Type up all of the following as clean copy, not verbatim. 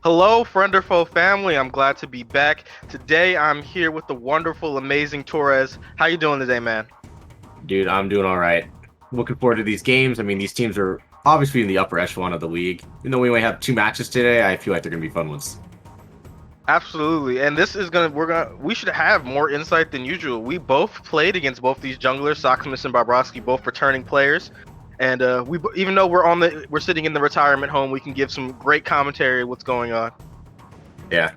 Hello, friend or foe family. I'm glad to be back. Today I'm here with the wonderful, amazing Torres. How you doing today, man? Dude, I'm doing all right. Looking forward to these games. I mean, these teams are obviously in the upper echelon of the league. Even though we only have two matches today, I feel like they're going to be fun ones. Absolutely. And this is we should have more insight than usual. We both played against both these junglers, Soximus and Bobrovsky, both returning players. And even though we're sitting in the retirement home, we can give some great commentary of what's going on. Yeah.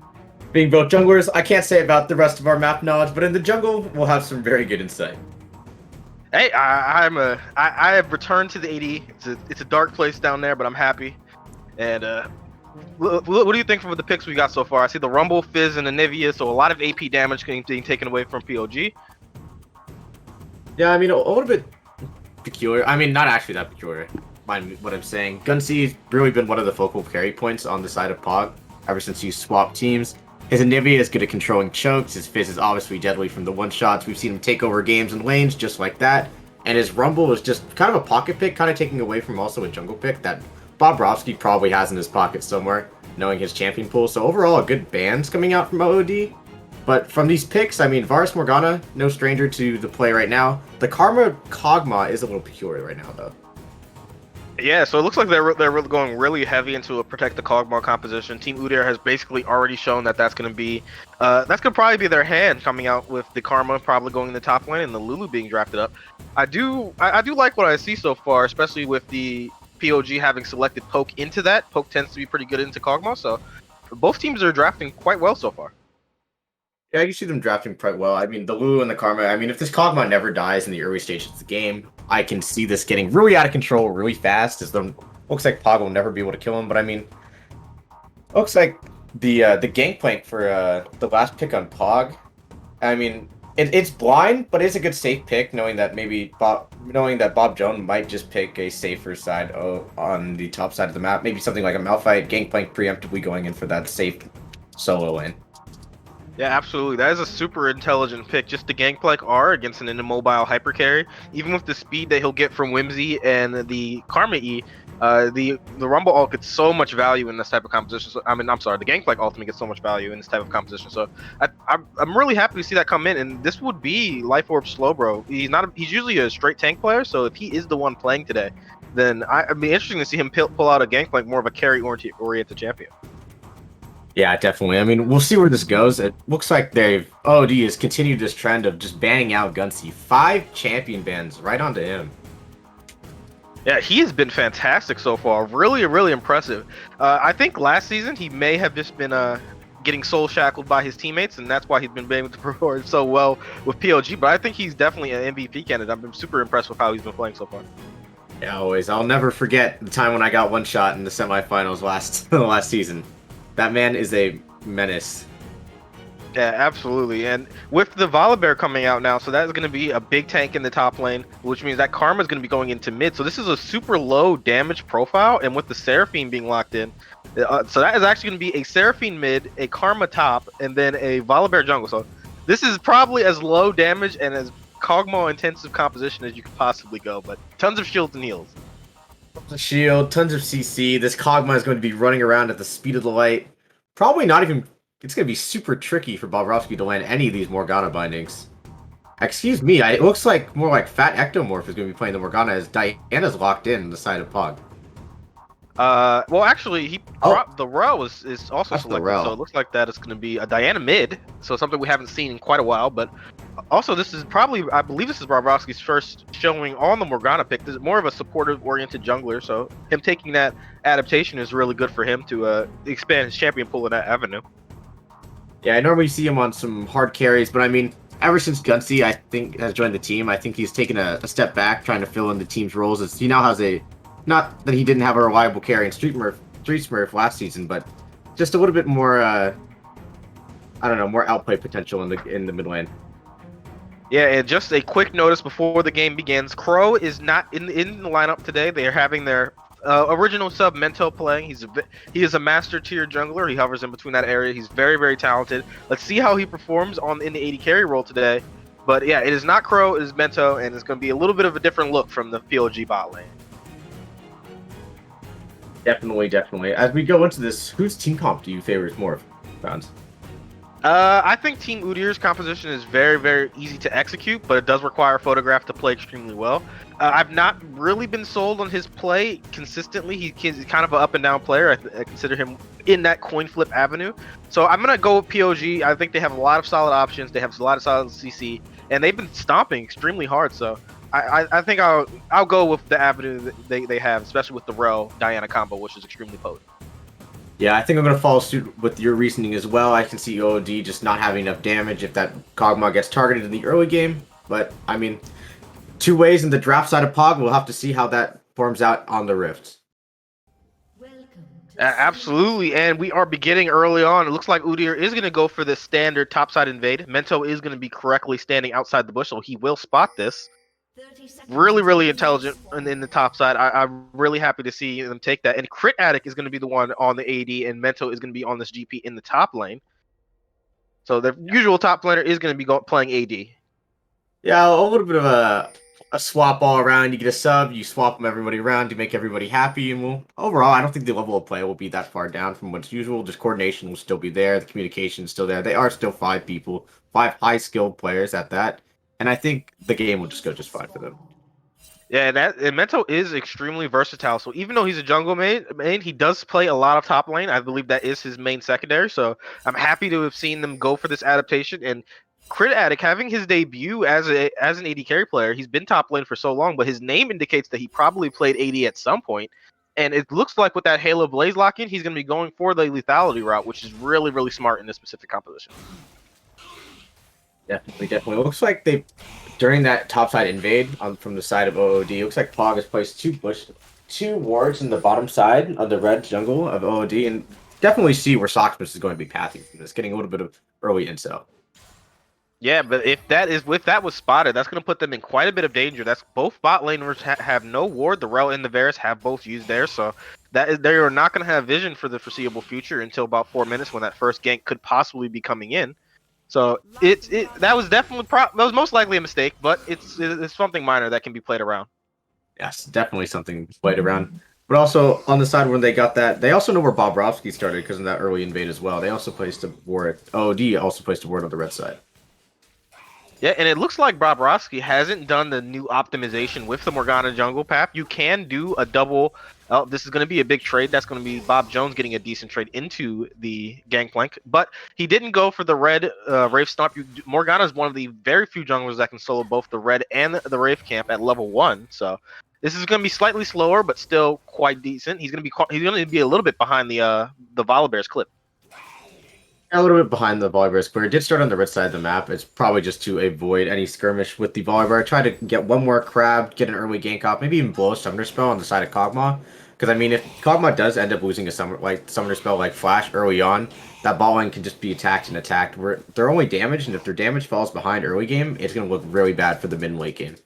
Being both junglers, I can't say about the rest of our map knowledge, but in the jungle, we'll have some very good insight. Hey, I have returned to the 80. It's a dark place down there, but I'm happy. And what do you think from the picks we got so far? I see the Rumble, Fizz, and the Nivea, so a lot of AP damage being taken away from POG. Yeah, I mean, a little bit peculiar. I mean, not actually that peculiar. Mind what I'm saying. Guncy's really been one of the focal carry points on the side of POG ever since you swap teams. His Anivia is good at controlling chokes. His Fizz is obviously deadly from the one-shots. We've seen him take over games and lanes just like that. And his Rumble is just kind of a pocket pick, kind of taking away from also a jungle pick that Bobrovsky probably has in his pocket somewhere, knowing his champion pool. So overall, a good bands coming out from OOD. But from these picks, I mean, Varus Morgana, no stranger to the play right now. The Karma Kog'Maw is a little peculiar right now, though. Yeah, so it looks like they're going really heavy into a protect the Cogmore composition. Team Udyr has basically already shown that that's going to be probably be their hand coming out with the Karma probably going in the top lane and the Lulu being drafted up. I do like what I see so far, especially with the POG having selected Poke into that. Poke tends to be pretty good into Kog'Maw, so both teams are drafting quite well so far. Yeah, you see them drafting quite well. I mean, the Lulu and the Karma, I mean, if this Kog'Maw never dies in the early stages of the game, I can see this getting really out of control really fast, as the looks like Pog will never be able to kill him, but I mean, looks like the gangplank for the last pick on Pog, I mean, it's blind, but it's a good safe pick, knowing that Bob Jones might just pick a safer side on the top side of the map, maybe something like a Malphite, gangplank preemptively going in for that safe solo lane. Yeah, absolutely. That is a super intelligent pick. Just the Gangplank R against an immobile hyper carry. Even with the speed that he'll get from Whimsy and the Karma E, the Rumble ult gets so much value in this type of composition. So, I mean, I'm sorry, the Gangplank ultimate gets so much value in this type of composition. So I'm really happy to see that come in. And this would be Life Orb Slowbro. He's usually a straight tank player. So if he is the one playing today, then I'd be interesting to see him pull out a Gangplank, more of a carry oriented champion. Yeah, definitely. I mean, we'll see where this goes. It looks like OOD has continued this trend of just banning out Gunsy. 5 champion bans right onto him. Yeah, he has been fantastic so far. Really, really impressive. I think last season he may have just been getting soul shackled by his teammates, and that's why he's been able to perform so well with POG. But I think he's definitely an MVP candidate. I've been super impressed with how he's been playing so far. Yeah, always. I'll never forget the time when I got one shot in the semifinals last season. That man is a menace. Yeah, absolutely. And with the Volibear coming out now, so that's going to be a big tank in the top lane, which means that Karma is going to be going into mid. So this is a super low damage profile, and with the Seraphine being locked in, so that is actually going to be a Seraphine mid, a Karma top, and then a Volibear jungle. So this is probably as low damage and as Kog'Maw intensive composition as you could possibly go, but tons of shields and heals. Tons of shield, tons of CC. This Kog'Maw is going to be running around at the speed of the light. Probably not even... It's going to be super tricky for Bobrovsky to land any of these Morgana bindings. Excuse me, it looks like more like Fat Ectomorph is going to be playing the Morgana as Diana's locked in the side of Pog. Well, actually, the Rel is also selected, so it looks like that it's going to be a Diana mid, so something we haven't seen in quite a while. But also, this is probably, I believe this is Bobrovsky's first showing on the Morgana pick. This is more of a supportive-oriented jungler, so him taking that adaptation is really good for him to expand his champion pool in that avenue. Yeah, I normally see him on some hard carries, but I mean, ever since Gunsy, I think, has joined the team, I think he's taken a step back, trying to fill in the team's roles. As he now has not that he didn't have a reliable carry in Street Smurf last season, but just a little bit more, I don't know, more outplay potential in the mid lane. Yeah, and just a quick notice before the game begins: Crow is not in the lineup today. They are having their original sub Mento playing. He is a master tier jungler. He hovers in between that area. He's very, very talented. Let's see how he performs in the 80 carry role today. But yeah, it is not Crow, it is Mento, and it's going to be a little bit of a different look from the POG bot lane. Definitely, definitely. As we go into this, whose team comp do you favor more, Bounds? I think Team Udyr's composition is very, very easy to execute, but it does require Photograph to play extremely well. I've not really been sold on his play consistently. He's kind of an up and down player. I consider him in that coin flip avenue. So I'm gonna go with POG. I think they have a lot of solid options. They have a lot of solid CC, and they've been stomping extremely hard. So I think I'll go with the avenue that they have, especially with the Rel Diana combo, which is extremely potent. Yeah, I think I'm going to follow suit with your reasoning as well. I can see OOD just not having enough damage if that Kog'Maw gets targeted in the early game. But, I mean, two ways in the draft side of POG. We'll have to see how that forms out on the Rifts. Absolutely, and we are beginning early on. It looks like Udyr is going to go for the standard topside invade. Mento is going to be correctly standing outside the bush, so he will spot this. Really, really intelligent in the top side. I'm really happy to see them take that. And Crit Addict is going to be the one on the AD, and Mento is going to be on this GP in the top lane. So the usual top laner is going to be playing AD. Yeah, a little bit of a swap all around. You get a sub, you swap them everybody around to make everybody happy, and overall, I don't think the level of play will be that far down from what's usual. Just coordination will still be there, the communication is still there. They are still 5 people, 5 high-skilled players at that, and I think the game will just go just fine for them. Yeah, and Mento is extremely versatile. So even though he's a jungle main, he does play a lot of top lane. I believe that is his main secondary. So I'm happy to have seen them go for this adaptation. And Crit Addict having his debut as an AD carry player, he's been top lane for so long, but his name indicates that he probably played AD at some point. And it looks like with that Halo Blaze lock in, he's going to be going for the lethality route, which is really, really smart in this specific composition. Definitely, definitely. It looks like they, during that topside invade from the side of OOD, it looks like POG has placed 2 wards in the bottom side of the red jungle of OOD, and definitely see where Soxmus is going to be pathing from this, getting a little bit of early intel. Yeah, but if that was spotted, that's going to put them in quite a bit of danger. That's both bot laners have no ward. The Rel and the Varus have both used theirs, so they are not going to have vision for the foreseeable future until about 4 minutes when that first gank could possibly be coming in. So that was definitely that was most likely a mistake, but it's something minor that can be played around. Yes, definitely something played around. But also on the side when they got that, they also know where Bobrovsky started because of that early invade as well. They also placed a ward. OOD also placed a ward on the red side. Yeah, and it looks like Bobrovsky hasn't done the new optimization with the Morgana jungle path. You can do a double. Oh, this is going to be a big trade. That's going to be Bob Jones getting a decent trade into the Gangplank. But he didn't go for the red Wraith Stomp. Morgana is one of the very few junglers that can solo both the red and the Wraith camp at level 1. So this is going to be slightly slower, but still quite decent. He's going to be a little bit behind the Volibear's clip. A little bit behind the Volibear Square. It did start on the red side of the map. It's probably just to avoid any skirmish with the Volibear. Try to get one more crab, get an early gank off, maybe even blow a Summoner Spell on the side of Kog'Maw. Because, I mean, if Kog'Maw does end up losing a Summoner Spell like Flash early on, that bot lane can just be attacked and attacked. They're only damaged, and if their damage falls behind early game, it's going to look really bad for the mid-late game.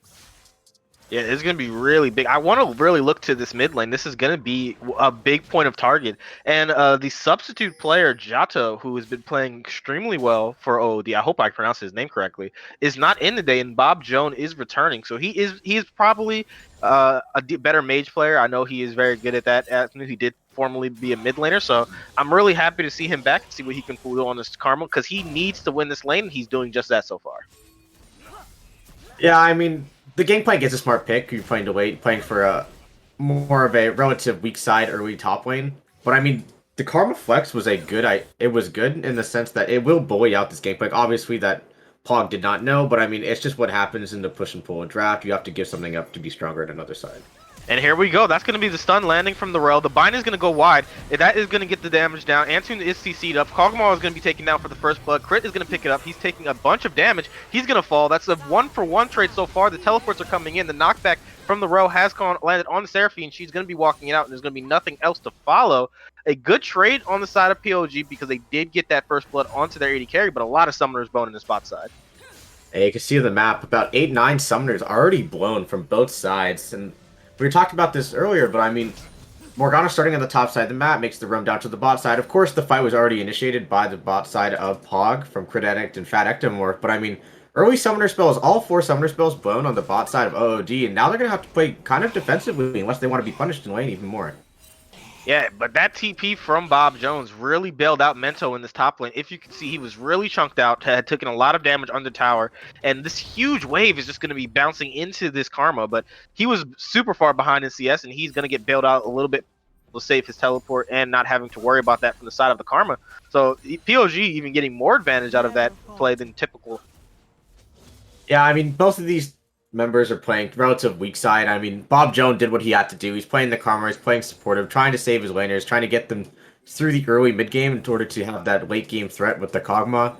Yeah, it's going to be really big. I want to really look to this mid lane. This is going to be a big point of target. And the substitute player, Jato, who has been playing extremely well for OOD, I hope I pronounced his name correctly, is not in today, and Bob Jones is returning. So he is probably better mage player. I know he is very good at that. He did formerly be a mid laner, so I'm really happy to see him back and see what he can pull on this Karma, because he needs to win this lane, and he's doing just that so far. Yeah, I mean, the Gangplank is a smart pick. You're playing to wait, playing for a more of a relative weak side early top lane. But I mean, the Karma Flex was it was good in the sense that it will bully out this Gangplank. Obviously, that POG did not know, but I mean, it's just what happens in the push and pull and draft. You have to give something up to be stronger at another side. And here we go. That's going to be the stun landing from the Rel. The bind is going to go wide. That is going to get the damage down. Antoon is CC'd up. Kog'Maw is going to be taken down for the first blood. Crit is going to pick it up. He's taking a bunch of damage. He's going to fall. That's a 1-for-1 trade so far. The teleports are coming in. The knockback from the Rel has landed on the Seraphine. She's going to be walking it out, and there's going to be nothing else to follow. A good trade on the side of POG because they did get that first blood onto their AD carry, but a lot of Summoners bone in the spot side. Hey, you can see the map. About 8-9 Summoners already blown from both sides, and we talked about this earlier, but I mean, Morgana starting on the top side of the map makes the roam down to the bot side. Of course, the fight was already initiated by the bot side of POG from Crit Addict and Fat Ectomorph, but I mean, early Summoner spells, all 4 Summoner spells blown on the bot side of OOD, and now they're going to have to play kind of defensively unless they want to be punished in lane even more. Yeah, but that TP from Bob Jones really bailed out Mento in this top lane. If you can see, he was really chunked out, had taken a lot of damage under tower, and this huge wave is just going to be bouncing into this Karma. But he was super far behind in CS, and he's going to get bailed out a little bit to save his teleport and not having to worry about that from the side of the Karma. So POG even getting more advantage out of that play than typical. Yeah, I mean, both of these members are playing relative weak side. I mean, Bob Jones did what he had to do. He's playing the Karma, he's playing supportive, trying to save his laners, trying to get them through the early mid game in order to have that late game threat with the Kog'Maw.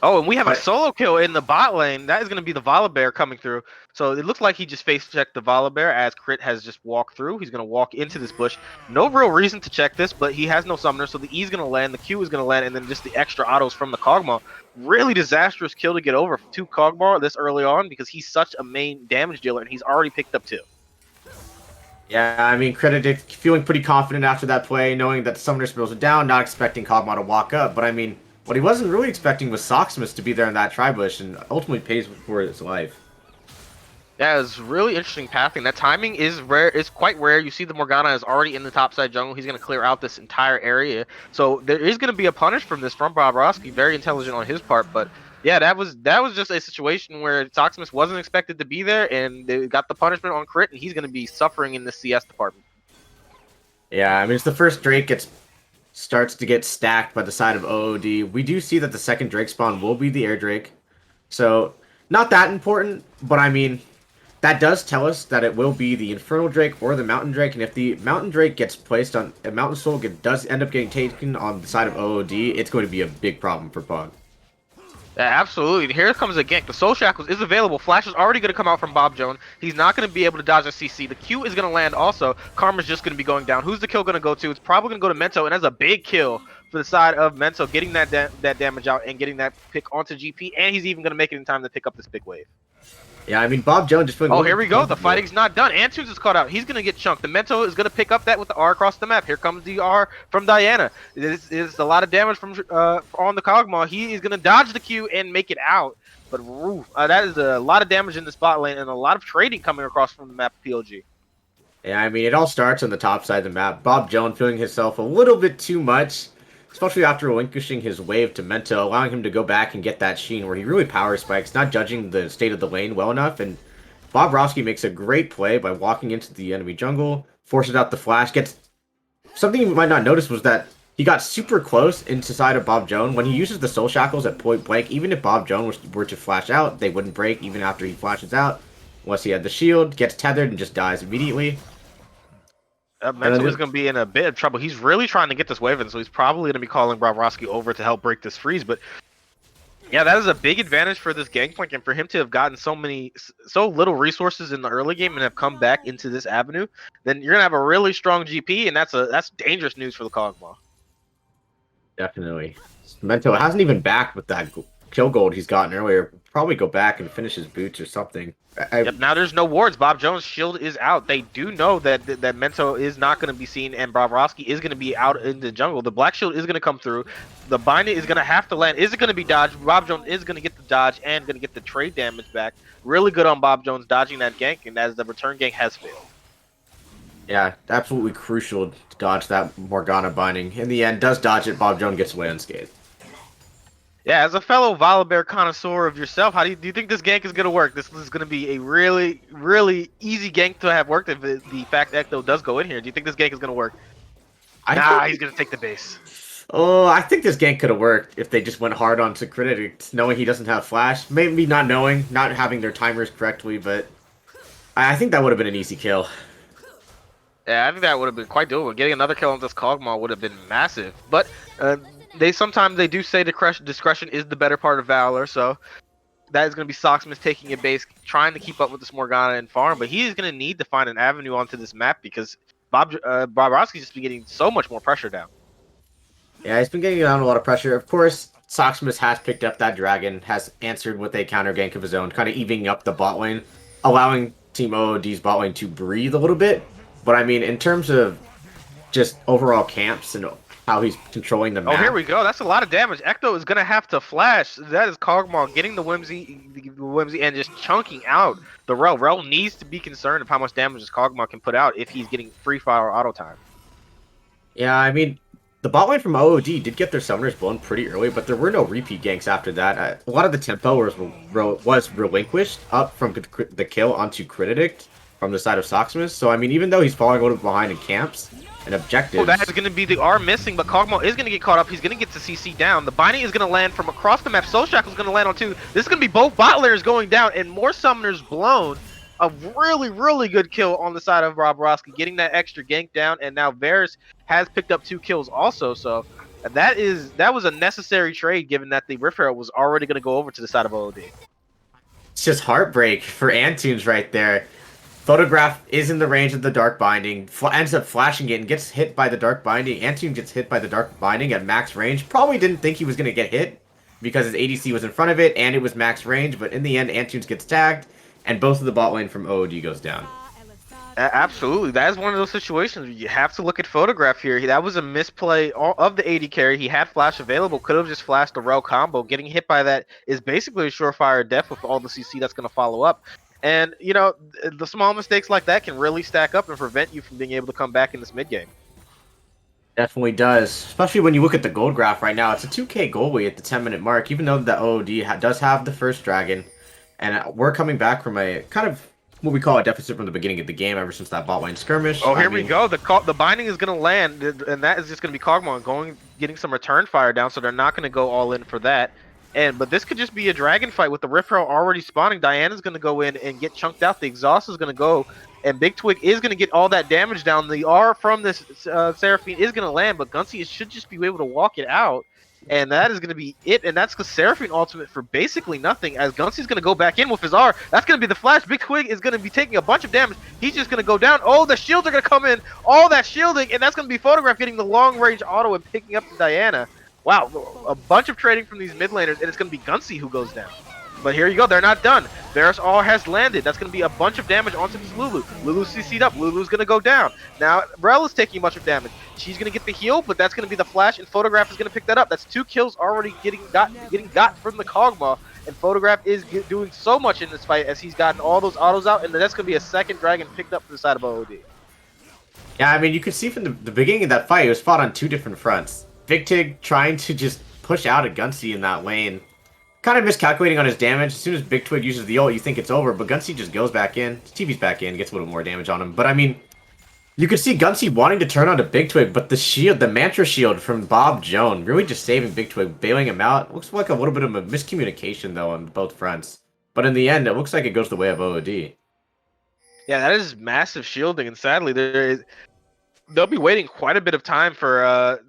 Oh, and we have a But solo kill in the bot lane. That is going to be the Volibear coming through. So it looks like he just face checked the Volibear as Crit has just walked through. He's going to walk into this bush. No real reason to check this, but he has no summoner, so the E is going to land, the Q is going to land, and then just the extra autos from the Kog'Maw. Really disastrous kill to get over to Kog'Maw this early on because he's such a main damage dealer, and he's already picked up 2. yeah, I mean, Credit feeling pretty confident after that play, knowing that the summoner spells are down, not expecting Kog'Maw to walk up. But I mean, what he wasn't really expecting was Soximus to be there in that tri-bush and ultimately pays for his life. Yeah, it's really interesting pathing. That timing is rare. It's quite rare. You see the Morgana is already in the top side jungle. He's going to clear out this entire area. So there is going to be a punish from this from Bobrovsky. Very intelligent on his part. But yeah, that was just a situation where Toximus wasn't expected to be there, and they got the punishment on Crit, and he's going to be suffering in the CS department. Yeah, I mean, it's the first Drake starts to get stacked by the side of OOD. We do see that the second Drake spawn will be the Air Drake. So, not that important, but I mean, that does tell us that it will be the Infernal Drake or the Mountain Drake, and if the Mountain Drake gets placed on a Mountain Soul, does end up getting taken on the side of OOD, it's going to be a big problem for POG. Yeah, absolutely. Here comes a gank. The Soul Shackles is available. Flash is already going to come out from Bob Jones. He's not going to be able to dodge a CC. The Q is going to land also. Karma's just going to be going down. Who's the kill going to go to? It's probably going to go to Mento, and that's a big kill for the side of Mento, getting that damage out and getting that pick onto GP, and he's even going to make it in time to pick up this big wave. Yeah, I mean, Bob Jones just feeling. Oh, here we go. The fighting's not done. Antunes is caught out. He's going to get chunked. The Mento is going to pick up that with the R across the map. Here comes the R from Diana. This is a lot of damage from on the Kog'Maw. He is going to dodge the Q and make it out. But that is a lot of damage in the spot lane and a lot of trading coming across from the map of POG. Yeah, I mean, it all starts on the top side of the map. Bob Jones feeling himself a little bit too much, especially after relinquishing his wave to Mento, allowing him to go back and get that Sheen where he really power spikes, not judging the state of the lane well enough. And Bobrovsky makes a great play by walking into the enemy jungle, forces out the flash, gets... Something you might not notice was that he got super close into side of Bob Jones. When he uses the Soul Shackles at point blank, even if Bob Jones were to flash out, they wouldn't break even after he flashes out. Once he had the shield, gets tethered, and just dies immediately. Mento is going to be in a bit of trouble. He's really trying to get this wave in, so he's probably going to be calling Bobrovsky over to help break this freeze. But yeah, that is a big advantage for this Gangplank, and for him to have gotten so little resources in the early game and have come back into this avenue, then you're going to have a really strong GP, and that's dangerous news for the Kog'Maw. Definitely. Mento hasn't even backed with that kill gold he's gotten earlier. Probably go back and finish his boots or something. Yep, now there's no wards. Bob Jones' shield is out. They do know that Mento is not going to be seen, and Bobrovsky is going to be out in the jungle. The black shield is going to come through. The binding is going to have to land. Is it going to be dodged? Bob Jones is going to get the dodge and going to get the trade damage back. Really good on Bob Jones dodging that gank, and as the return gank has failed. Yeah, absolutely crucial to dodge that Morgana binding. In the end, does dodge it. Bob Jones gets away unscathed. Yeah, as a fellow Volibear connoisseur of yourself, how do you think this gank is going to work? This is going to be a really, really easy gank to have worked if the fact Ecto does go in here. Do you think this gank is going to work? He's going to take the base. Oh, I think this gank could have worked if they just went hard onto Critic, knowing he doesn't have flash. Maybe not knowing, not having their timers correctly, but I think that would have been an easy kill. Yeah, I think that would have been quite doable. Getting another kill on this Kog'Maw would have been massive. But sometimes they do say discretion is the better part of valor, so that is going to be Soximus taking a base, trying to keep up with this Morgana and farm, but he is going to need to find an avenue onto this map because Bobrovsky's just been getting so much more pressure down. Yeah, he's been getting down a lot of pressure. Of course, Soximus has picked up that dragon, has answered with a counter gank of his own, kind of evening up the bot lane, allowing Team OOD's bot lane to breathe a little bit. But I mean, in terms of just overall camps and how he's controlling the map. Oh, here we go. That's a lot of damage. Ecto is going to have to flash. That is Kog'Maw getting the Whimsy and just chunking out the Rel. Rel needs to be concerned of how much damage this Kog'Maw can put out if he's getting free fire auto time. Yeah, I mean, the bot lane from OOD did get their summoners blown pretty early, but there were no repeat ganks after that. A lot of the tempo was relinquished up from the kill onto Critidict from the side of Soximus. So, I mean, even though he's falling a little behind in camps and Oh, that objectives, is going to be the R missing, but Kog'Maw is going to get caught up. He's going to get to CC down. The binding is going to land from across the map. Soul Shackle is going to land on two. This is going to be both bot laners going down and more summoners blown. A really, really good kill on the side of Bobrovsky, getting that extra gank down, and now Varus has picked up 2 kills also. So that was a necessary trade, given that the Rift Herald was already going to go over to the side of OOD. it's just heartbreak for Antunes right there. Photograph is in the range of the Dark Binding, ends up flashing it and gets hit by the Dark Binding. Antune gets hit by the Dark Binding at max range. Probably didn't think he was going to get hit because his ADC was in front of it and it was max range, but in the end, Antunes gets tagged, and both of the bot lane from OOD goes down. Absolutely, that is one of those situations where you have to look at Photograph here. That was a misplay of the AD carry. He had flash available, could have just flashed a rel combo. Getting hit by that is basically a surefire death with all the CC that's going to follow up. And you know, the small mistakes like that can really stack up and prevent you from being able to come back in this mid game. Definitely does, especially when you look at the gold graph right now. It's a 2k goal lead at the 10-minute mark, even though the OOD does have the first dragon. And we're coming back from a kind of what we call a deficit from the beginning of the game ever since that bot lane skirmish. Oh, here we go. The binding is going to land, and that is just going to be Kog'Maw getting some return fire down, so they're not going to go all in for that. But this could just be a dragon fight with the Rift Herald already spawning. Diana's going to go in and get chunked out. The exhaust is going to go, and Big Twig is going to get all that damage down. The R from this Seraphine is going to land, but Gunsy should just be able to walk it out. And that is going to be it, and that's the Seraphine ultimate for basically nothing, as Gunsy's going to go back in with his R. That's going to be the flash. Big Twig is going to be taking a bunch of damage. He's just going to go down. Oh, the shields are going to come in. All that shielding, and that's going to be Photograph getting the long-range auto and picking up the Diana. Wow, a bunch of trading from these mid laners, and it's going to be Gunsy who goes down. But here you go, they're not done. Varus R has landed. That's going to be a bunch of damage onto this Lulu. Lulu CC'd up. Lulu's going to go down. Now, Rel is taking a bunch of damage. She's going to get the heal, but that's going to be the flash, and Photograph is going to pick that up. That's 2 kills already getting got from the Kog'Maw, and Photograph is doing so much in this fight as he's gotten all those autos out, and that's going to be a second dragon picked up from the side of OOD. Yeah, I mean, you could see from the beginning of that fight, it was fought on 2 different fronts. Victig trying to just push out a Gunsy in that lane. Kind of miscalculating on his damage. As soon as Big Twig uses the ult, you think it's over, but Gunsy just goes back in. TV's back in, gets a little more damage on him. But I mean, you could see Gunsy wanting to turn onto Big Twig, but the shield, the Mantra shield from Bob Joan, really just saving Big Twig, bailing him out. Looks like a little bit of a miscommunication, though, on both fronts. But in the end, it looks like it goes the way of OOD. Yeah, that is massive shielding, and sadly, they'll be waiting quite a bit of time for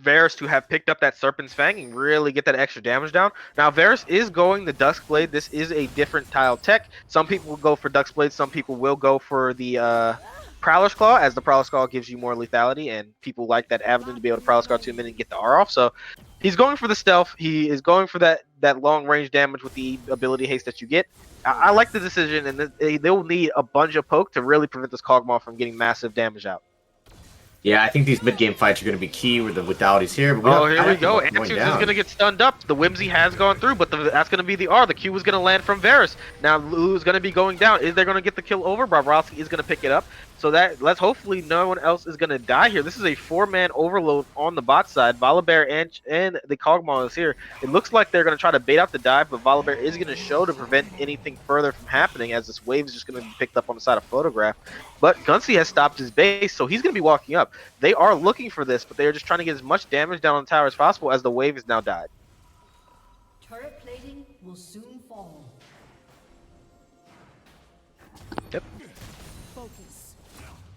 Varus to have picked up that Serpent's Fang and really get that extra damage down. Now, Varus is going the Duskblade. This is a different tile tech. Some people will go for Duskblade. Some people will go for the Prowler's Claw, as the Prowler's Claw gives you more lethality, and people like that avenue to be able to Prowler's Claw 2 minutes and get the R off. So he's going for the stealth. He is going for that long-range damage with the ability haste that you get. I like the decision, and they will need a bunch of poke to really prevent this Kog'Maw from getting massive damage out. Yeah, I think these mid-game fights are going to be key with the lethalities here. But here we go. Antunes is going to get stunned up. The Whimsy has gone through, but that's going to be the R. The Q is going to land from Varus. Now Lulu is going to be going down. Is they going to get the kill over? Bobrovsky is going to pick it up. So let's hopefully no one else is going to die here. This is a 4-man overload on the bot side. Volibear and the Kog'Maw is here. It looks like they're going to try to bait out the dive, but Volibear is going to show to prevent anything further from happening, as this wave is just going to be picked up on the side of Photograph. But Gunsy has stopped his base, so he's going to be walking up. They are looking for this, but they are just trying to get as much damage down on the tower as possible, as the wave has now died. Turret plating will soon fall. Yep.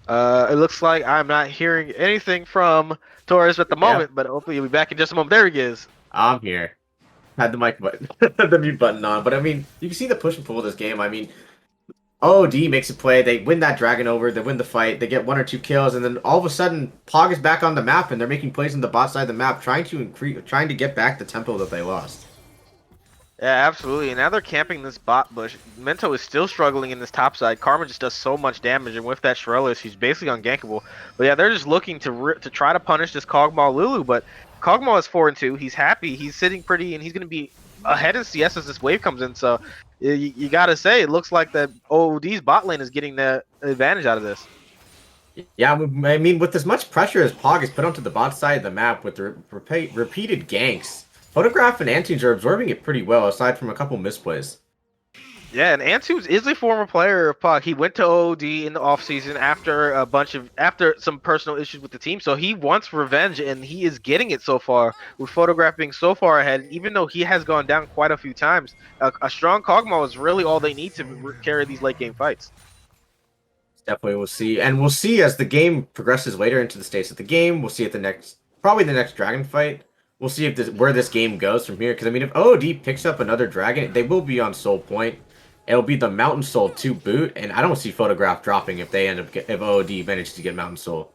It looks like I'm not hearing anything from Torres at the moment, but hopefully he'll be back in just a moment. There he is. I'm here. Had the mic button, the mute button on. But I mean, you can see the push and pull of this game. I mean, OOD makes a play. They win that dragon over. They win the fight. They get 1 or 2 kills, and then all of a sudden, POG is back on the map, and they're making plays on the bot side of the map, trying to get back the tempo that they lost. Yeah, absolutely. And now they're camping this bot bush. Mento is still struggling in this top side. Karma just does so much damage, and with that Shrelis, he's basically ungankable. But yeah, they're just looking to try to punish this Kog'Maw Lulu, but Kog'Maw is 4-2. He's happy. He's sitting pretty, and he's going to be ahead in CS as this wave comes in. So you got to say, it looks like that OOD's bot lane is getting the advantage out of this. Yeah, I mean, with as much pressure as POG has put onto the bot side of the map with the repeated ganks, Photograph and Antunes are absorbing it pretty well, aside from a couple misplays. Yeah, and Antunes is a former player of POG. He went to OOD in the offseason after some personal issues with the team. So he wants revenge, and he is getting it so far, with Photograph being so far ahead. Even though he has gone down quite a few times, a strong Kog'Maw is really all they need to carry these late game fights. Definitely, we'll see, and we'll see as the game progresses later into the states of the game. We'll see at the next, probably the next dragon fight. We'll see if where this game goes from here. Because I mean, if OOD picks up another dragon, they will be on Soul Point. It'll be the Mountain Soul to boot, and I don't see Photograph dropping if they end up if OOD manages to get Mountain Soul.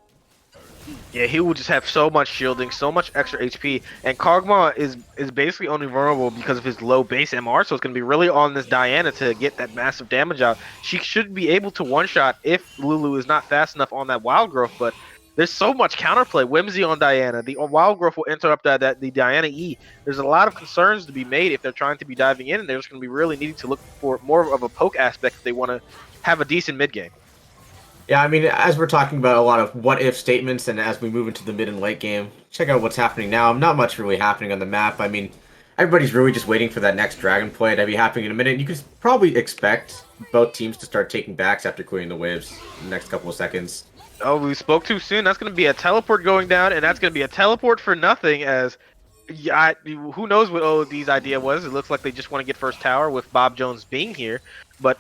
Yeah, he will just have so much shielding, so much extra HP, and Kog'Maw is basically only vulnerable because of his low base MR, so it's going to be really on this Diana to get that massive damage out. She should be able to one-shot if Lulu is not fast enough on that Wild Growth, but there's so much counterplay. Whimsy on Diana, the Wild Growth will interrupt the Diana E. There's a lot of concerns to be made if they're trying to be diving in, and they're just going to be really needing to look for more of a poke aspect if they want to have a decent mid game. Yeah, I mean, as we're talking about a lot of what-if statements, and as we move into the mid and late game, check out what's happening now. Not much really happening on the map. I mean, everybody's really just waiting for that next dragon play to be happening in a minute. You could probably expect both teams to start taking backs after clearing the waves in the next couple of seconds. Oh, we spoke too soon. That's going to be a teleport going down, and that's going to be a teleport for nothing as... Yeah, who knows what OOD's idea was. It looks like they just want to get first tower with Bob Jones being here. But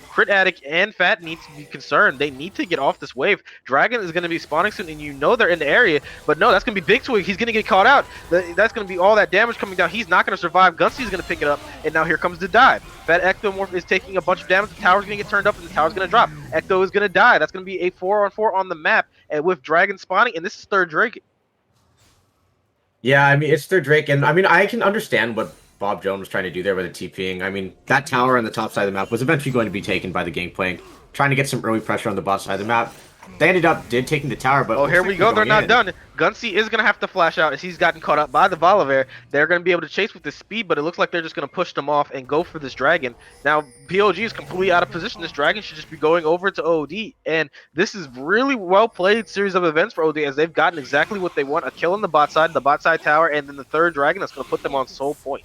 Crit Addict and Fat need to be concerned. They need to get off this wave. Dragon is going to be spawning soon, and you know they're in the area. But no, that's going to be Big Twig. He's going to get caught out. That's going to be all that damage coming down. He's not going to survive. Gunsty's going to pick it up, and now here comes the dive. Fat Ectomorph is taking a bunch of damage. The tower's going to get turned up, and the tower's going to drop. Ecto is going to die. That's going to be a 4-on-4 on the map, and with Dragon spawning, and this is third Drake. Yeah, I mean, it's their Drake, and I mean, I can understand what Bob Jones was trying to do there with the TPing. I mean, that tower on the top side of the map was eventually going to be taken by the Gangplank, trying to get some early pressure on the bot side of the map. They ended up taking the tower, but oh, here we go. They're not done. Gunsy is going to have to flash out as he's gotten caught up by the Volibear. They're going to be able to chase with this speed, but it looks like they're just going to push them off and go for this dragon. Now, POG is completely out of position. This dragon should just be going over to OOD, and this is really well-played series of events for OOD as they've gotten exactly what they want, a kill on the bot side tower, and then the third dragon that's going to put them on Soul Point.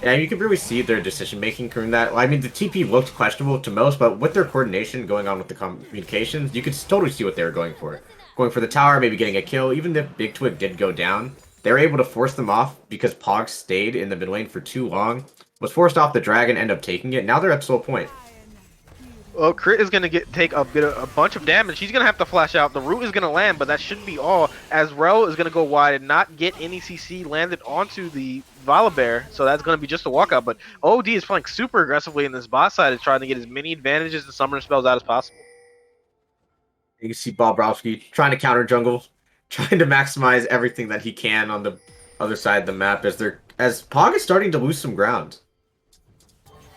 Yeah, you can really see their decision-making from that. I mean, the TP looked questionable to most, but with their coordination going on with the communications, you could totally see what they were going for. Going for the tower, maybe getting a kill. Even if Big Twig did go down, they were able to force them off because Pog stayed in the mid lane for too long. Was forced off the dragon, ended up taking it. Now they're at Soul Point. Well, Crit is going to take a bunch of damage. He's going to have to flash out. The root is going to land, but that should be all, as Rel is going to go wide and not get any CC landed onto the Volibear, so that's going to be just a walkout. But OD is playing super aggressively in this bot side and trying to get as many advantages and summoner spells out as possible. You can see Bobrovsky trying to counter jungle, trying to maximize everything that he can on the other side of the map as Pog is starting to lose some ground.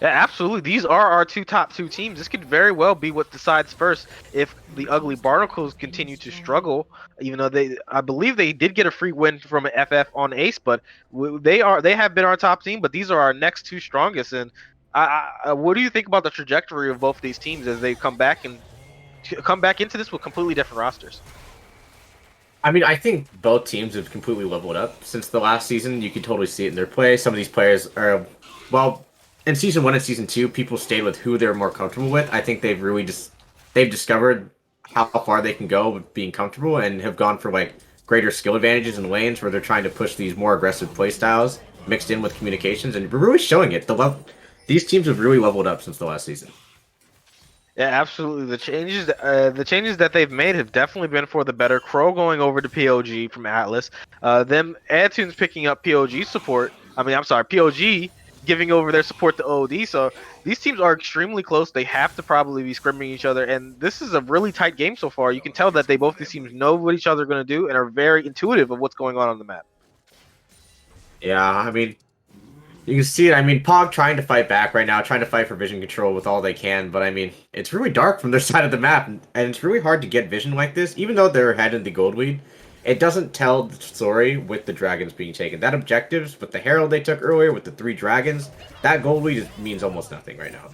Yeah, absolutely. These are our top two teams. This could very well be what decides first if the Ugly Barnacles continue to struggle. Even though I believe they did get a free win from an FF on Ace, but they have been our top team. But these are our next two strongest. And what do you think about the trajectory of both these teams as they come back into this with completely different rosters? I mean, I think both teams have completely leveled up since the last season. You can totally see it in their play. Some of these players are, well, in Season 1 and Season 2, people stayed with who they're more comfortable with. I think they've really they've discovered how far they can go with being comfortable and have gone for, like, greater skill advantages in lanes where they're trying to push these more aggressive play styles mixed in with communications, and we're really showing it. These teams have really leveled up since the last season. Yeah, absolutely. The changes that they've made have definitely been for the better. Crow going over to POG from Atlas. Them Antunes picking up POG support. POG giving over their support to OOD. So these teams are extremely close. They have to probably be scrimming each other, and this is a really tight game so far. You can tell that both these teams know what each other are going to do and are very intuitive of what's going on the map. Yeah, I mean, you can see it. I mean, Pog trying to fight back right now, trying to fight for vision control with all they can, but I mean, it's really dark from their side of the map, and it's really hard to get vision like this, even though they're ahead in the gold lead. It doesn't tell the story with the dragons being taken. That objectives, with the Herald they took earlier, with the 3 dragons, that gold lead means almost nothing right now.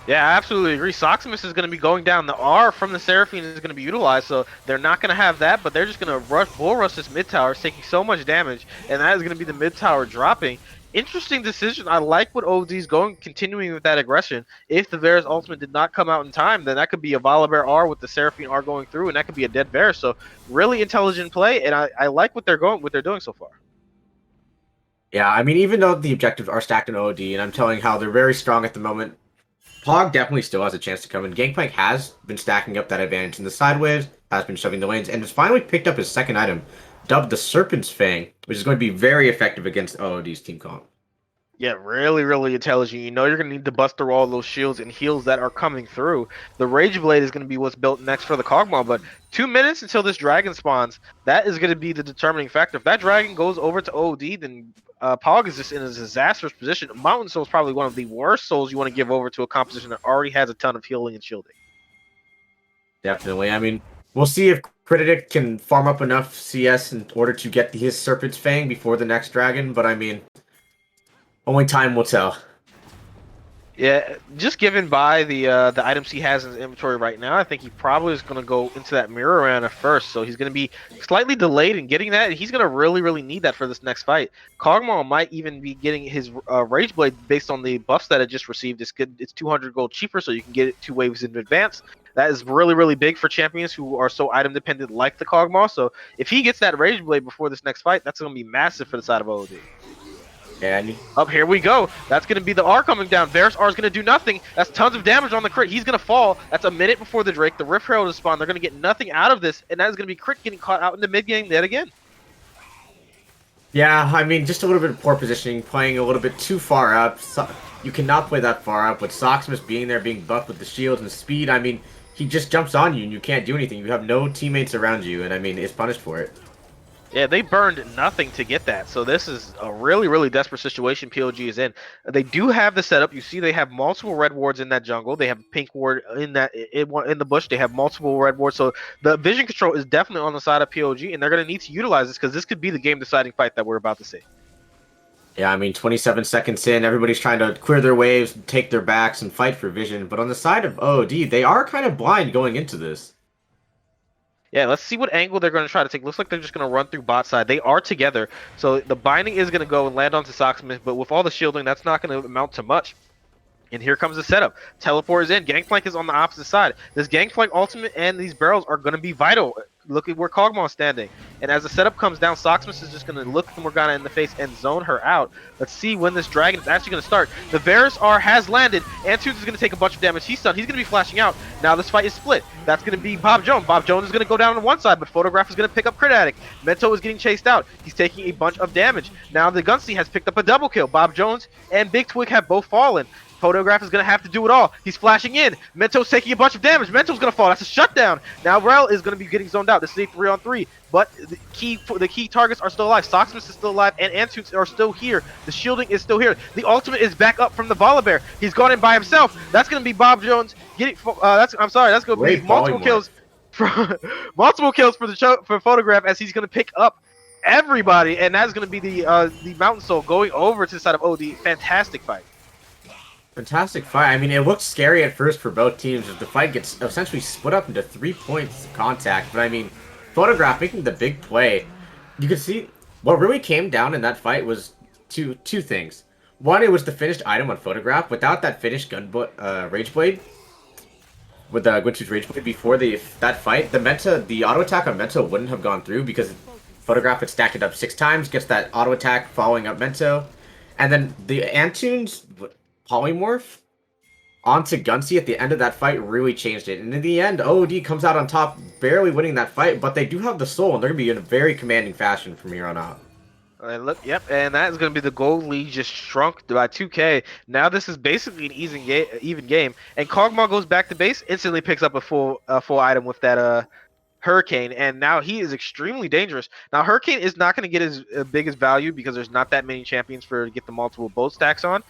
Yeah, I absolutely agree. Soximus is going to be going down. The R from the Seraphine is going to be utilized, so they're not going to have that, but they're just going to bull rush this mid tower. It's taking so much damage, and that is going to be the mid tower dropping. Interesting decision. I like what OD's going, continuing with that aggression. If the Varus ultimate did not come out in time, then that could be a Volibear R with the Seraphine R going through, and that could be a dead Varus. So really intelligent play, and I like what they're doing so far. Yeah, I mean, even though the objectives are stacked in OOD, and I'm telling how they're very strong at the moment, POG definitely still has a chance to come in. Gangplank has been stacking up that advantage in the side waves, has been shoving the lanes, and has finally picked up his second item, dubbed the Serpent's Fang, which is going to be very effective against OOD's team comp. Yeah, really, really intelligent. You know you're going to need to bust through all those shields and heals that are coming through. The Rage Blade is going to be what's built next for the Kog'Maw, but 2 minutes until this dragon spawns, that is going to be the determining factor. If that dragon goes over to OD, then POG is just in a disastrous position. Mountain Soul is probably one of the worst souls you want to give over to a composition that already has a ton of healing and shielding. Definitely. I mean, we'll see if Critic can farm up enough CS in order to get his Serpent's Fang before the next dragon, but I mean, only time will tell. Yeah, just given by the items he has in his inventory right now, I think he probably is going to go into that mirror arena first. So he's going to be slightly delayed in getting that. And he's going to really, really need that for this next fight. Kog'Maw might even be getting his Rage Blade based on the buffs that it just received. It's good. It's 200 gold cheaper, so you can get it 2 waves in advance. That is really, really big for champions who are so item dependent like the Kog'Maw. So if he gets that Rage Blade before this next fight, that's going to be massive for the side of OOD. And Up here we go. That's going to be the R coming down. Varus R is going to do nothing. That's tons of damage on the crit. He's going to fall. That's a minute before the Drake. The Rift Herald is spawned. They're going to get nothing out of this, and that is going to be crit getting caught out in the mid game yet again. yeah, I mean, just a little bit of poor positioning, playing a little bit too far up. So, you cannot play that far up with Soximus being there, being buffed with the shields and speed. I mean, he just jumps on you and you can't do anything. You have no teammates around you, and I mean, it's punished for it. Yeah, they burned nothing to get that. So this is a really, really desperate situation POG is in. They do have the setup. You see they have multiple red wards in that jungle. They have a pink ward in the bush. They have multiple red wards. So the vision control is definitely on the side of POG, and they're going to need to utilize this because this could be the game-deciding fight that we're about to see. Yeah, I mean, 27 seconds in, everybody's trying to clear their waves, take their backs, and fight for vision. But on the side of OOD, they are kind of blind going into this. Yeah, let's see what angle they're going to try to take. Looks like they're just going to run through bot side. They are together, so the binding is going to go and land onto Soximus, but with all the shielding, that's not going to amount to much. And here comes the setup. Teleport is in. Gangplank is on the opposite side. This Gangplank ultimate and these barrels are going to be vital. Look at where Kog'Maw is standing. And as the setup comes down, Soximus is just going to look Morgana in the face and zone her out. Let's see when this dragon is actually going to start. The Varus R has landed. Antunes is going to take a bunch of damage. He's stunned. He's going to be flashing out. Now this fight is split. That's going to be Bob Jones. Bob Jones is going to go down on one side, but Photograph is going to pick up Crit Addict. Mento is getting chased out. He's taking a bunch of damage. Now the Gunsey has picked up a double kill. Bob Jones and Big Twig have both fallen. Photograph is going to have to do it all. He's flashing in. Mento's taking a bunch of damage. Mento's going to fall. That's a shutdown. Now Rel is going to be getting zoned out. This is a 3-on-3. But the key targets are still alive. Soximus is still alive, and Antunes are still here. The shielding is still here. The ultimate is back up from the Volibear. He's gone in by himself. That's going to be Bob Jones getting. That's going to be multiple kills. Multiple kills for Photograph as he's going to pick up everybody, and that's going to be the Mountain Soul going over to the side of OD. Fantastic fight. Fantastic fight. I mean, it looked scary at first for both teams as the fight gets essentially split up into 3 points of contact. But I mean, Photograph making the big play. You could see what really came down in that fight was two things. One, it was the finished item on Photograph. Without that finished Rage Blade, with the Gwynsu's Rage Blade before that fight, the auto attack on Mento wouldn't have gone through because Photograph had stacked it up 6 times, gets that auto attack following up Mento, and then the Antunes polymorph onto Gunsey at the end of that fight really changed it. And in the end, OOD comes out on top, barely winning that fight, but they do have the soul, and they're going to be in a very commanding fashion from here on out. And look, yep, and that is going to be the gold lead just shrunk by 2K. Now this is basically an even game, and Kog'Maw goes back to base, instantly picks up a full item with that Hurricane, and now he is extremely dangerous. Now Hurricane is not going to get as big as value because there's not that many champions to get the multiple bolt stacks on.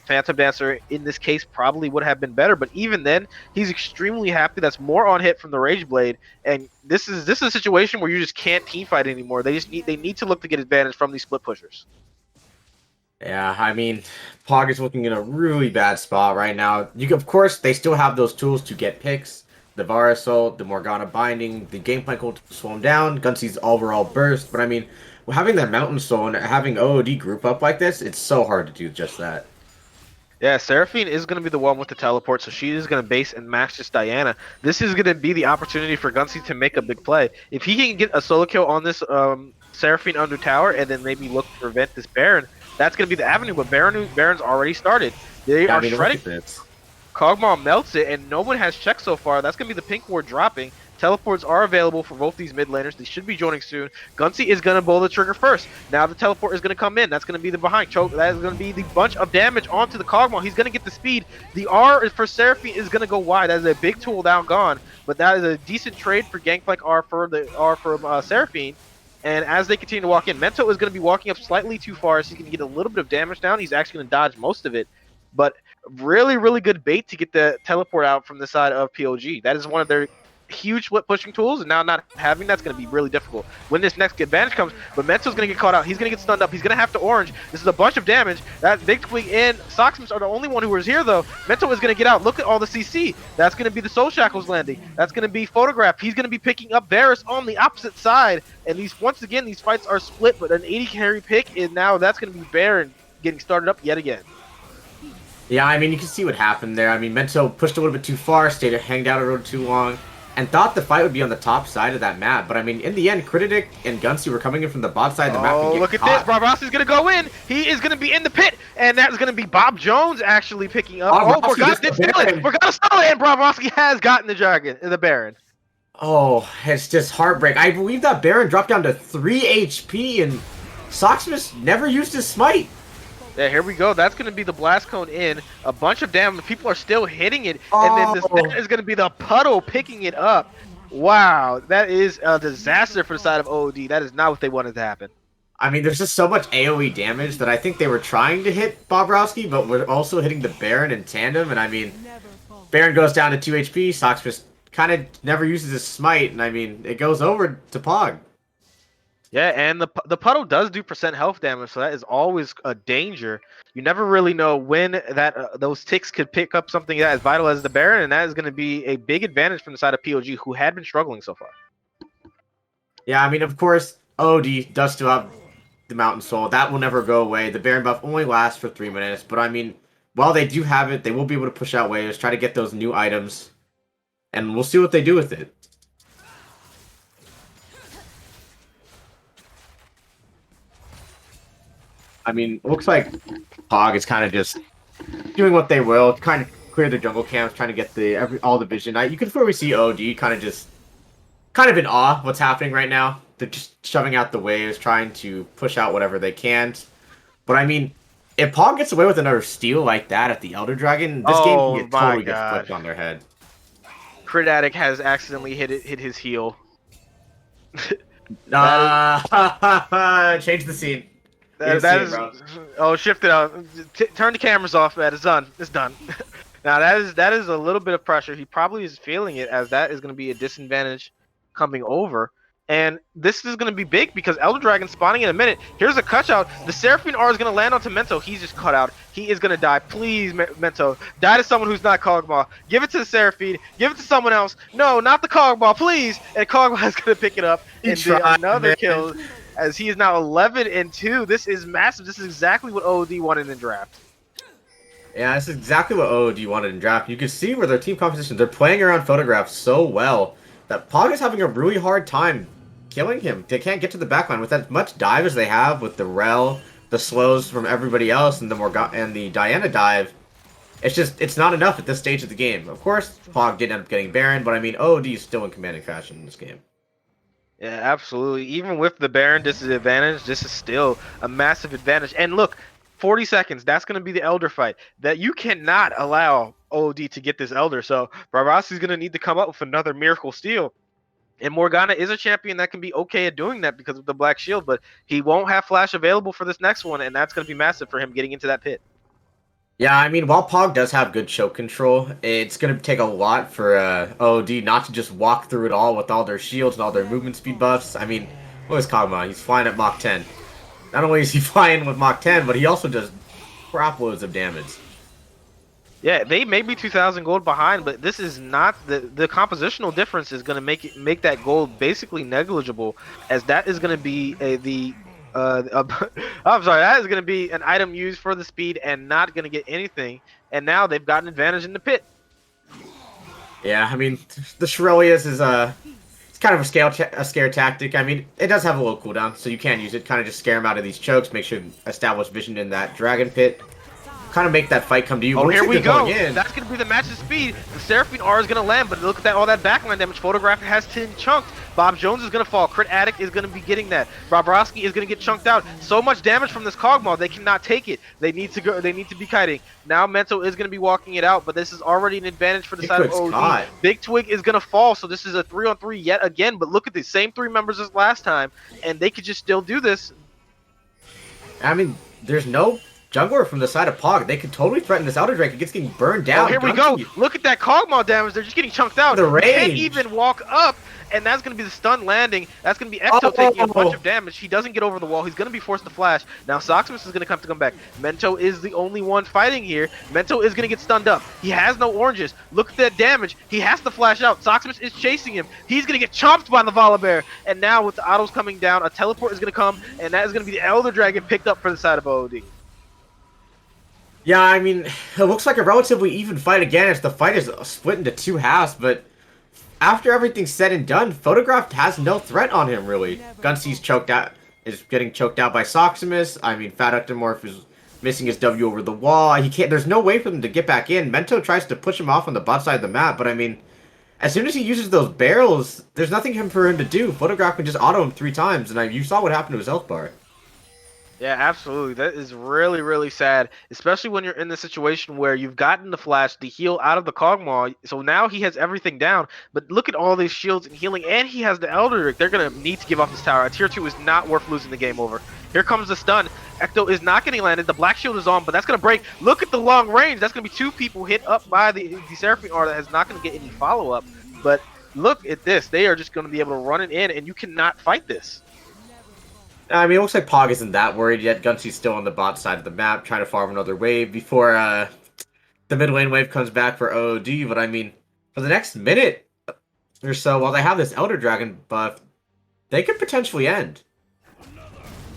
Phantom Dancer in this case probably would have been better, but even then he's extremely happy. That's more on hit from the Rage Blade, and this is a situation where you just can't team fight anymore. They need to look to get advantage from these split pushers. Yeah, I mean, POG is looking in a really bad spot right now. Of course, they still have those tools to get picks. The Var Assault, the Morgana Binding, the Gameplay Code to slow him down, Gunsy's overall burst. But I mean, having that Mountain Soul and having OOD group up like this, it's so hard to do just that. Yeah, Seraphine is going to be the one with the teleport, so she is going to base and max just Diana. This is going to be the opportunity for Gunsy to make a big play. If he can get a solo kill on this Seraphine under tower and then maybe look to prevent this Baron, that's going to be the avenue. But Baron's already started. They Yeah, I are mean, look shredding. at this. Kog'Maw melts it, and no one has checked so far. That's going to be the pink ward dropping. Teleports are available for both these mid laners. They should be joining soon. Gunsy is going to blow the trigger first. Now the teleport is going to come in. That's going to be the behind choke. That is going to be the bunch of damage onto the Kog'Maw. He's going to get the speed. The R for Seraphine is going to go wide. That is a big tool down gone, but that is a decent trade for Gangplank R for the R from Seraphine. And as they continue to walk in, Mento is going to be walking up slightly too far, so he's going to get a little bit of damage down. He's actually going to dodge most of it. But really, really good bait to get the teleport out from the side of POG. That is one of their huge split pushing tools, and now not having that's going to be really difficult when this next advantage comes. But Mento's going to get caught out. He's going to get stunned up. He's going to have to orange. This is a bunch of damage. That big twig in. Soxmas are the only one who is here, though. Mento is going to get out. Look at all the CC. That's going to be the Soul Shackles landing. That's going to be Photograph. He's going to be picking up Varus on the opposite side. And these, once again, these fights are split, but an 80 carry pick, and now that's going to be Baron getting started up yet again. Yeah, I mean, you can see what happened there. I mean, Mento pushed a little bit too far, hanged out a little too long, and thought the fight would be on the top side of that map. But I mean, in the end, Kritidik and Gunsy were coming in from the bot side of the map. Oh, look at this. Barbarossi's going to go in. He is going to be in the pit. And that's going to be Bob Jones actually picking up. Oh, Morgana did steal it. Morgana stole it. And Barbaroski has gotten the Baron. Oh, it's just heartbreak. I believe that Baron dropped down to 3 HP, and Soxmas never used his smite. Yeah, here we go. That's going to be the blast cone in. A bunch of damage. People are still hitting it. And then this is going to be the puddle picking it up. Wow. That is a disaster for the side of OOD. That is not what they wanted to happen. I mean, there's just so much AoE damage that I think they were trying to hit Bobrovsky, but we're also hitting the Baron in tandem. And I mean, Baron goes down to 2 HP. Soxmas kind of never uses his smite. And I mean, it goes over to Pog. Yeah, and the puddle does do % health damage, so that is always a danger. You never really know when that those ticks could pick up something that is vital as the Baron, and that is going to be a big advantage from the side of POG, who had been struggling so far. Yeah, I mean, of course, OD does still have the Mountain Soul. That will never go away. The Baron buff only lasts for 3 minutes, but I mean, while they do have it, they will be able to push out waves, try to get those new items, and we'll see what they do with it. I mean, it looks like POG is kind of just doing what they will, kind of clear the jungle camps, trying to get all the vision. You can clearly see OD kind of in awe of what's happening right now. They're just shoving out the waves, trying to push out whatever they can. But I mean, if POG gets away with another steal like that at the Elder Dragon, this game can totally get flipped on their head. Crit Addict has accidentally hit his heel. Change the scene. Oh, shift it out. Turn the cameras off, man. It's done. It's done. Now that is a little bit of pressure. He probably is feeling it, as that is going to be a disadvantage coming over. And this is going to be big because Elder Dragon spawning in a minute. Here's a cut out. The Seraphine R is going to land onto Mento. He's just cut out. He is going to die. Please, Mento. Die to someone who's not Kog'Maw. Give it to the Seraphine. Give it to someone else. No, not the Kog'Maw. Please. And Kog'Maw is going to pick it up and do another kill, as he is now 11-2. This is massive. This is exactly what OOD wanted in draft. Yeah, this is exactly what OOD wanted in draft. You can see where their team composition, they're playing around photographs so well that POG is having a really hard time killing him. They can't get to the backline with as much dive as they have with the Rel, the slows from everybody else, and the Diana dive. It's not enough at this stage of the game. Of course, POG did end up getting Baron, but I mean, OOD is still in commanding fashion in this game. Yeah, absolutely. Even with the Baron disadvantage, this is still a massive advantage. And look, 40 seconds, that's going to be the Elder fight. That you cannot allow OOD to get this Elder, so Barbarossi's going to need to come up with another miracle steal. And Morgana is a champion that can be okay at doing that because of the Black Shield, but he won't have Flash available for this next one, and that's going to be massive for him getting into that pit. Yeah, I mean, while POG does have good choke control, it's going to take a lot for OOD not to just walk through it all with all their shields and all their movement speed buffs. I mean, what is Kog'Maw? He's flying at Mach 10. Not only is he flying with Mach 10, but he also does crap loads of damage. Yeah, they may be 2,000 gold behind, but this is not the compositional difference is going to make that gold basically negligible, as that is going to be I'm sorry, that is going to be an item used for the speed and not going to get anything. And now they've got an advantage in the pit. Yeah, I mean, the Shirelius is it's kind of a scare tactic. I mean, it does have a low cooldown, so you can use it. Kind of just scare him out of these chokes, make sure to establish vision in that dragon pit. Kind of make that fight come to you. Oh, here we go. That's going to be the match's speed. The Seraphine R is going to land, but look at that, all that backline damage. Photograph has 10 chunked. Bob Jones is going to fall. Crit Addict is going to be getting that. Bobrovsky is going to get chunked out. So much damage from this Cogmaw, they cannot take it. They need to go. They need to be kiting. Now Mento is going to be walking it out, but this is already an advantage for the side of OOD. Big Twig is going to fall, so this is a 3-on-3 yet again, but look at the same 3 members as last time, and they could just still do this. I mean, there's no jungler from the side of POG. They could totally threaten this Elder Drake. It gets getting burned down. Oh, here we go. Look at that Cogmaw damage. They're just getting chunked out. The range. They can't even walk up, and that's going to be the stun landing. That's going to be Ecto taking a bunch of damage. He doesn't get over the wall. He's going to be forced to flash. Now Soximus is going to come back. Mento is the only one fighting here. Mento is going to get stunned up. He has no oranges. Look at that damage. He has to flash out. Soximus is chasing him. He's going to get chomped by the Volibear. And now with the autos coming down, a teleport is going to come, and that is going to be the Elder Dragon picked up for the side of OOD. Yeah, I mean, it looks like a relatively even fight again as the fight is split into 2 halves, but after everything's said and done, Photograph has no threat on him, really. Gunsy's is getting choked out by Soximus. I mean, Fat Ectomorph is missing his W over the wall. He can't. There's no way for them to get back in. Mento tries to push him off on the bot side of the map, but I mean, as soon as he uses those barrels, there's nothing for him to do. Photograph can just auto him 3 times, and you saw what happened to his health bar. Yeah, absolutely. That is really, really sad, especially when you're in the situation where you've gotten the flash, the heal out of the Cogmaw, so now he has everything down, but look at all these shields and healing, and he has the Elder Drake. They're going to need to give up this tower. A tier 2 is not worth losing the game over. Here comes the stun. Ecto is not getting landed. The black shield is on, but that's going to break. Look at the long range. That's going to be 2 people hit up by the Seraphine R that is not going to get any follow-up, but look at this. They are just going to be able to run it in, and you cannot fight this. I mean, it looks like POG isn't that worried yet. Gunsy's still on the bot side of the map, trying to farm another wave before the mid lane wave comes back for OOD. But I mean, for the next minute or so, while they have this Elder Dragon buff, they could potentially end.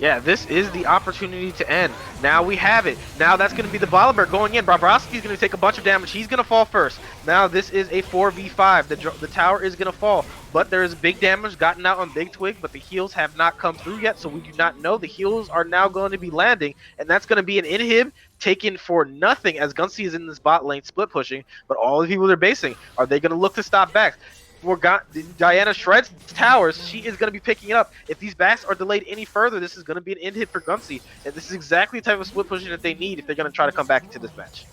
Yeah, this is the opportunity to end. Now we have it. Now that's going to be the Volibear going in. Bobrovsky's going to take a bunch of damage. He's going to fall first. Now this is a 4v5. The tower is going to fall. But there is big damage gotten out on Big Twig, but the heals have not come through yet, so we do not know. The heals are now going to be landing, and that's going to be an inhib taken for nothing as Gunsy is in this bot lane split pushing, but all the people they're basing, are they going to look to stop back? Diana shreds towers. She is going to be picking it up. If these backs are delayed any further, this is going to be an end hit for Gunsy, and this is exactly the type of split pushing that they need if they're going to try to come back into this match.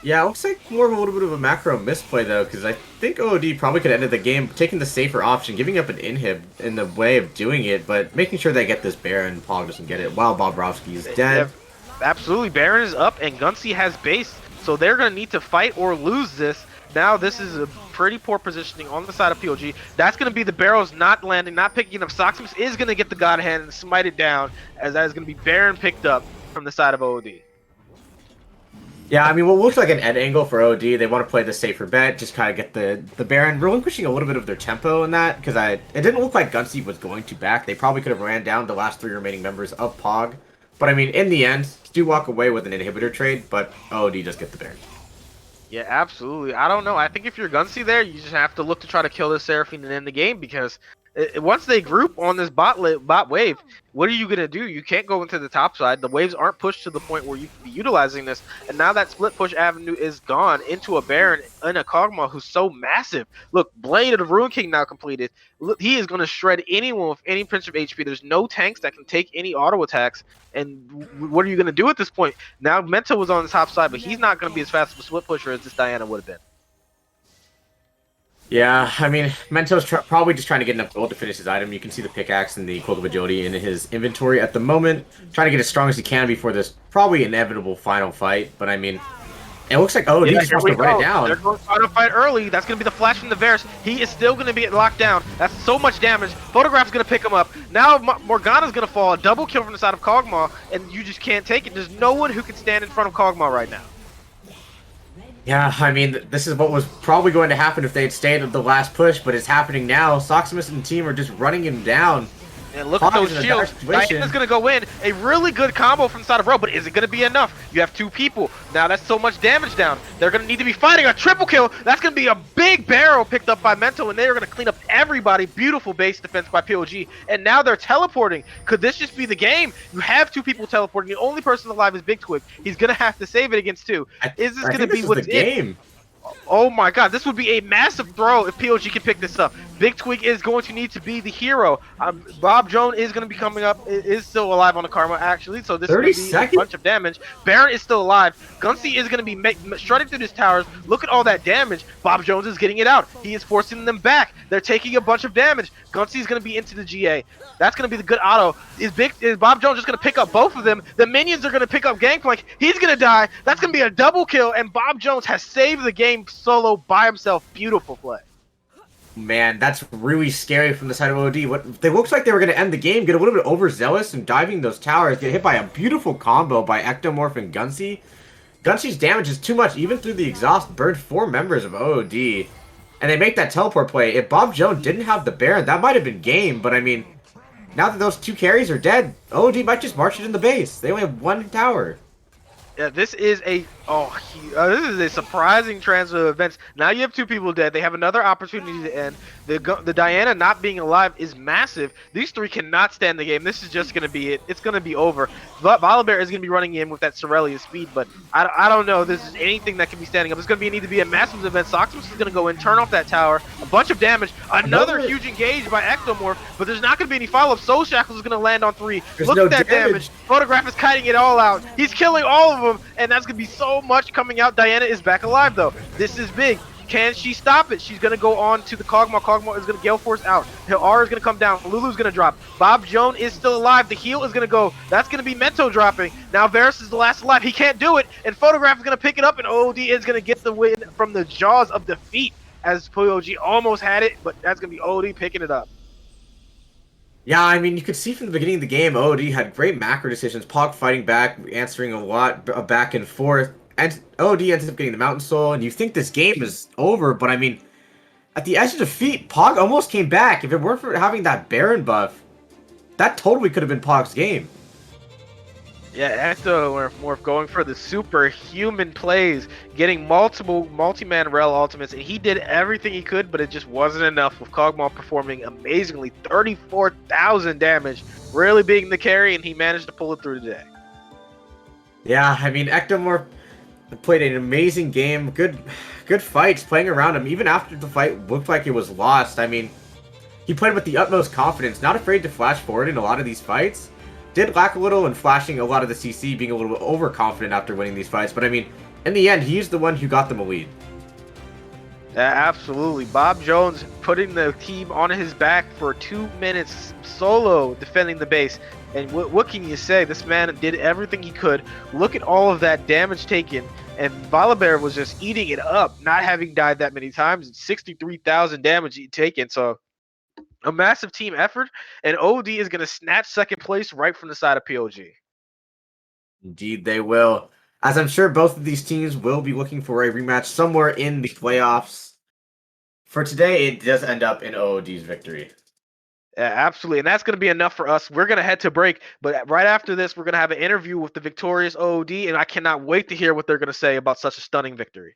Yeah, it looks like more of a little bit of a macro misplay, though, because I think OOD probably could have ended the game taking the safer option, giving up an inhib in the way of doing it, but making sure they get this Baron. POG doesn't get it while Bobrovsky is dead. Yeah, absolutely. Baron is up, and Gunsy has base, so they're going to need to fight or lose this. Now this is a pretty poor positioning on the side of POG. That's going to be the barrels not landing, not picking up. Soximus is going to get the God Hand and smite it down, as that is going to be Baron picked up from the side of OOD. Yeah, I mean, what looks like an end angle for OD, they want to play the safer bet, just kind of get the Baron, relinquishing a little bit of their tempo in that, because it didn't look like Gunsy was going to back. They probably could have ran down the last 3 remaining members of POG. But I mean, in the end, do walk away with an inhibitor trade, but OD does get the Baron. Yeah, absolutely. I don't know. I think if you're Gunsy there, you just have to look to try to kill this Seraphine and end the game, because once they group on this bot wave, what are you going to do? You can't go into the top side. The waves aren't pushed to the point where you can be utilizing this. And now that split push avenue is gone into a Baron and a Kog'Maw who's so massive. Look, Blade of the Ruin King now completed. Look, he is going to shred anyone with any pinch of HP. There's no tanks that can take any auto attacks. And what are you going to do at this point? Now Mento was on the top side, but he's not going to be as fast of a split pusher as this Diana would have been. Yeah, I mean, Mento's probably just trying to get enough gold to finish his item. You can see the pickaxe and the Cloak of Agility in his inventory at the moment. Trying to get as strong as he can before this probably inevitable final fight. But I mean, It looks like OOD just here wants we to run it go. down. They're going to try to fight early. That's going to be the flash from the Varus. He is still going to be locked down. That's so much damage. Photograph's going to pick him up. Now Morgana's going to fall. A double kill from the side of Kog'Maw, and you just can't take it. There's no one who can stand in front of Kog'Maw right now. Yeah, I mean, this is what was probably going to happen if they had stayed at the last push, but it's happening now. Soximus and the team are just running him down. And look at those shields. Diana's going to go in. A really good combo from the side of Ro, but is it going to be enough? You have 2 people. Now that's so much damage down. They're going to need to be fighting a triple kill. That's going to be a big barrel picked up by Mento, and they are going to clean up everybody. Beautiful base defense by POG. And now they're teleporting. Could this just be the game? You have 2 people teleporting. The only person alive is Big Twig. He's going to have to save it against 2. Is this going to be what's the game? Oh my god, this would be a massive throw if POG can pick this up. Big Twig is going to need to be the hero. Bob Jones is going to be coming up, is still alive on the Karma actually, so this is going to be a bunch of damage. Baron is still alive. Gunsy is going to be strutting through these towers. Look at all that damage. Bob Jones is getting it out. He is forcing them back. They're taking a bunch of damage. Gunsy is going to be into the GA. That's going to be the good auto. Is Bob Jones just going to pick up both of them? The minions are going to pick up Gangplank. He's going to die. That's going to be a double kill, and Bob Jones has saved the game solo by himself. Beautiful play. Man, that's really scary from the side of OD. They looks like they were going to end the game, get a little bit overzealous and diving those towers, get hit by a beautiful combo by Ectomorph and Gunsy. Gunsy's damage is too much, even through the exhaust, burned 4 members of OOD. And they make that teleport play. If Bob Jones didn't have the Baron, that might have been game, but I mean, now that those 2 carries are dead, OOD might just march it in the base. They only have 1 tower. Yeah, this is a this is a surprising transfer of events. Now you have 2 people dead. They have another opportunity to end. The Diana not being alive is massive. These 3 cannot stand the game. This is just going to be it. It's going to be over. Volibear is going to be running in with that Sorellia speed, but I don't know. This is anything that can be standing up. It's going to need to be a massive event. Soximus is going to go in, turn off that tower. A bunch of damage. Another huge engage by Ectomorph, but there's not going to be any follow-up. Soul Shackles is going to land on 3. Look at that damage. Photograph is kiting it all out. He's killing all of them, and that's going to be so much coming out. Diana is back alive, though. This is big. Can she stop it? She's going to go on to the Kog'Maw. Kog'Maw is going to Gale Force out. Aura is going to come down. Lulu's going to drop. Bob Jones is still alive. The heal is going to go. That's going to be Mento dropping. Now Varus is the last alive. He can't do it. And Photograph is going to pick it up. And OOD is going to get the win from the jaws of defeat as POG almost had it. But that's going to be OOD picking it up. Yeah, I mean, you could see from the beginning of the game, OOD had great macro decisions. POG fighting back, answering a lot of back and forth. And OOD ends up getting the Mountain Soul, and you think this game is over, but I mean, at the edge of defeat, POG almost came back. If it weren't for having that Baron buff, that totally could have been POG's game. Yeah, Ectomorph going for the superhuman plays, getting multiple multi-man rel ultimates, and he did everything he could, but it just wasn't enough, with Kog'Maw performing amazingly, 34,000 damage, really being the carry, and he managed to pull it through today. Yeah, I mean, Ectomorph played an amazing game, good fights, playing around him, even after the fight looked like it was lost. I mean, he played with the utmost confidence, not afraid to flash forward in a lot of these fights. Did lack a little in flashing a lot of the CC, being a little bit overconfident after winning these fights, but I mean, in the end, he's the one who got them a lead. Yeah, absolutely. Bob Jones putting the team on his back for 2 minutes solo defending the base. And what can you say? This man did everything he could. Look at all of that damage taken. And Volibear was just eating it up, not having died that many times. 63,000 damage taken. So a massive team effort. And OOD is going to snatch second place right from the side of POG. Indeed, they will. As I'm sure both of these teams will be looking for a rematch somewhere in the playoffs. For today, it does end up in OOD's victory. Yeah, absolutely. And that's going to be enough for us. We're going to head to break. But right after this, we're going to have an interview with the victorious OOD. And I cannot wait to hear what they're going to say about such a stunning victory.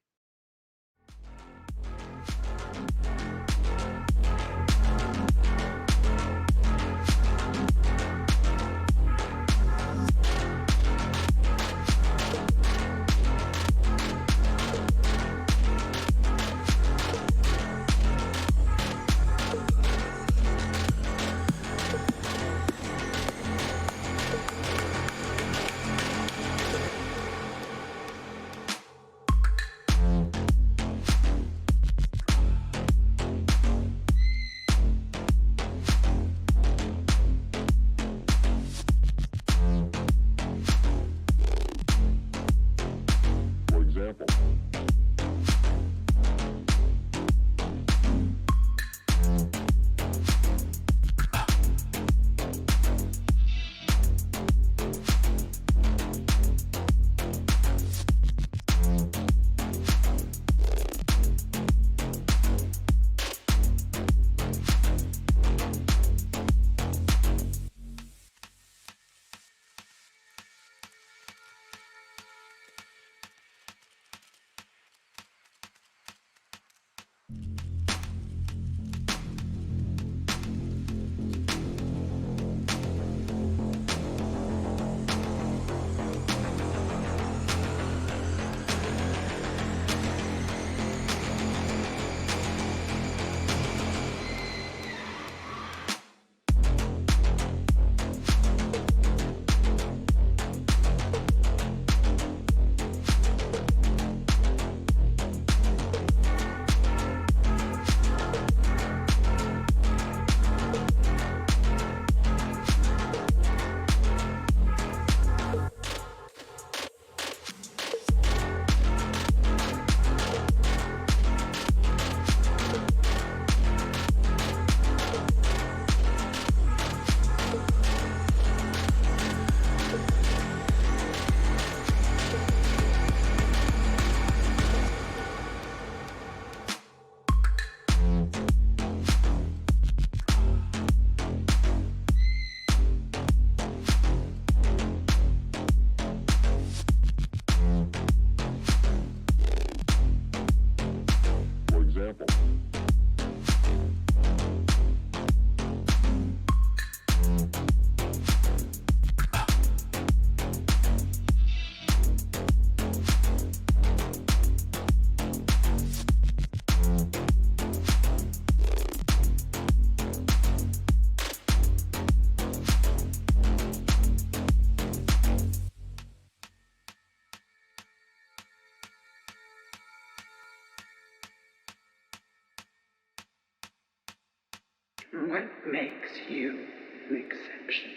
What makes you an exception?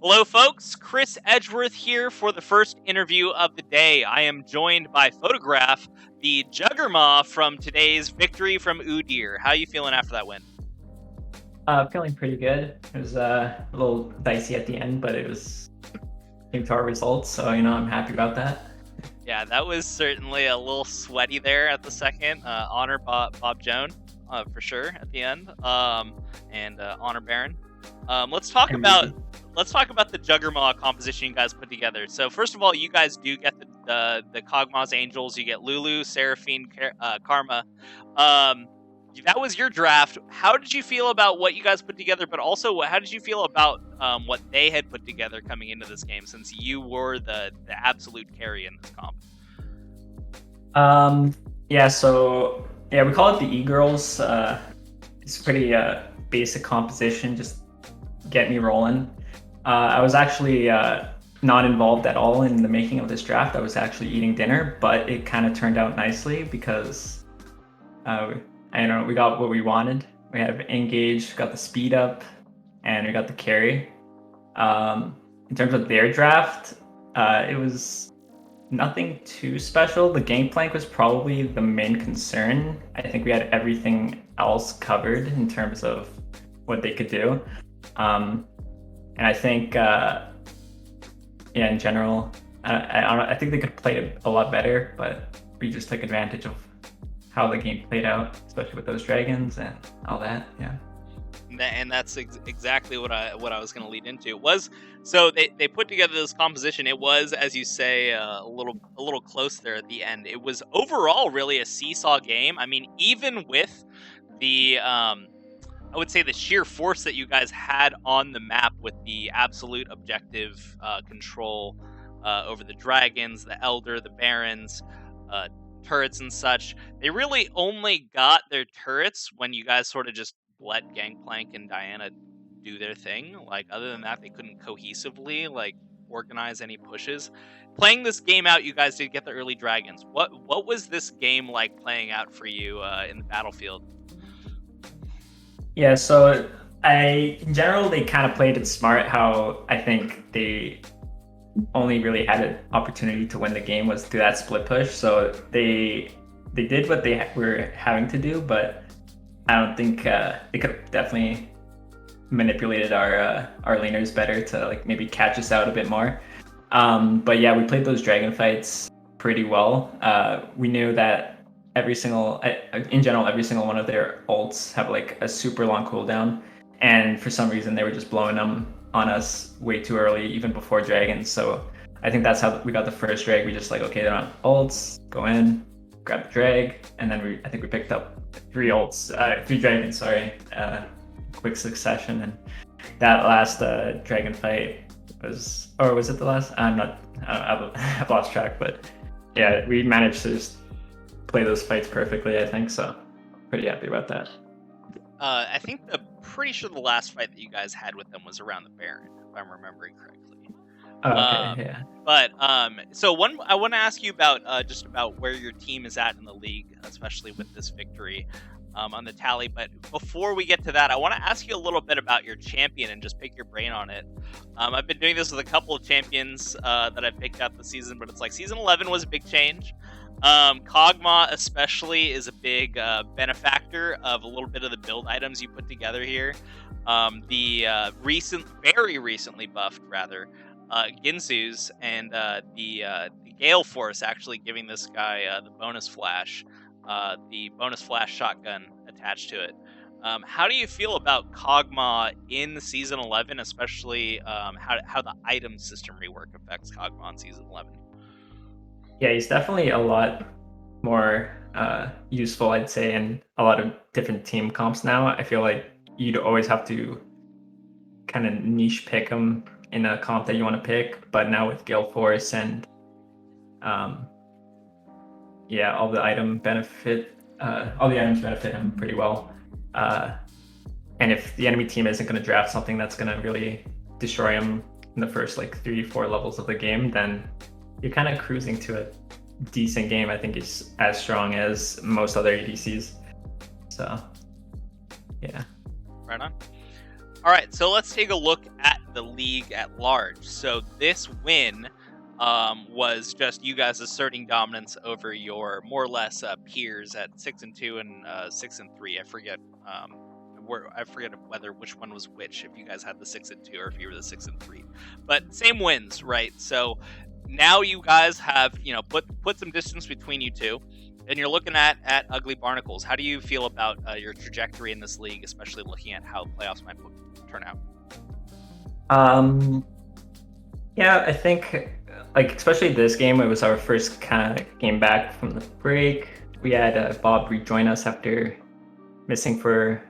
Hello, folks. Chris Edgeworth here for the first interview of the day. I am joined by Photograph, the Juggernaut from today's victory from OOD. How are you feeling after that win? Feeling pretty good. It was a little dicey at the end, but it came to our results, so I'm happy about that. Yeah, that was certainly a little sweaty there at the second. Honor Bob Joan, for sure at the end. And Honor Baron. Let's talk about the Juggernaut composition you guys put together. So first of all, you guys do get the Kog'Maw's Angels. You get Lulu, Seraphine, Karma. That was your draft. How did you feel about what you guys put together? But also, how did you feel about what they had put together coming into this game? Since you were the absolute carry in this comp. We call it the E-Girls. It's a pretty basic composition. Just get me rolling. I was actually not involved at all in the making of this draft. I was actually eating dinner, but it kind of turned out nicely because we got what we wanted. We have engage, got the speed up, and we got the carry. In terms of their draft, it was nothing too special. The Gangplank was probably the main concern. I think we had everything else covered in terms of what they could do. And I think, in general, I think they could play it a lot better, but we just took advantage of how the game played out, especially with those dragons and all that. Yeah. And that's exactly what I was going to lead into. So they put together this composition. It was, as you say, a little close there at the end. It was overall really a seesaw game. I mean, even with the I would say the sheer force that you guys had on the map with the absolute objective control over the dragons, the Elder, the Barons, turrets and such. They really only got their turrets when you guys sort of just let Gangplank and Diana do their thing. Like, other than that, they couldn't cohesively organize any pushes. Playing this game out, you guys did get the early dragons. What was this game like playing out for you in the battlefield? Yeah, so in general, they kind of played it smart. How I think they only really had an opportunity to win the game was through that split push. So they did what they were having to do, but I don't think they could have definitely manipulated our laners better to maybe catch us out a bit more. But yeah, we played those dragon fights pretty well. We knew that every single one of their ults have a super long cooldown, and for some reason they were just blowing them on us way too early, even before dragons. So I think that's how we got the first drag. We just okay, they're on ults, go in, grab the drag, and then I think we picked up three dragons, quick succession. And that last dragon fight was it the last? I've lost track, but yeah, we managed to just play those fights perfectly, I think, so pretty happy about that. I think pretty sure the last fight that you guys had with them was around the Baron, if I'm remembering correctly. Yeah. But so I want to ask you about just about where your team is at in the league, especially with this victory on the tally. But before we get to that, I want to ask you a little bit about your champion and just pick your brain on it. I've been doing this with a couple of champions that I've picked out this season, but it's season 11 was a big change. Kog'Maw especially is a big benefactor of a little bit of the build items you put together here. The very recently buffed Ginsu's and the Gale Force actually giving this guy the bonus flash shotgun attached to it. How do you feel about Kog'Maw in season 11, especially how the item system rework affects Kog'Maw in season 11? Yeah, he's definitely a lot more useful, I'd say, in a lot of different team comps now. I feel like you'd always have to kind of niche pick him in a comp that you want to pick, but now with Gale Force and all the item benefit all the items benefit him pretty well. And if the enemy team isn't going to draft something that's going to really destroy him in the first like 3-4 levels of the game, then you're kind of cruising to a decent game. I think it's as strong as most other ADCs. So, yeah. Right on. All right, so let's take a look at the league at large. So this win was just you guys asserting dominance over your more or less peers at 6-2 and 6-3. I forget. I forget which one was which. If you guys had the 6-2 or if you were the 6-3, but same wins, right? So now you guys have put some distance between you two, and you're looking at Ugly Barnacles. How do you feel about your trajectory in this league, especially looking at how playoffs might turn out? Yeah, I think especially this game, it was our first kind of game back from the break. We had Bob rejoin us after missing for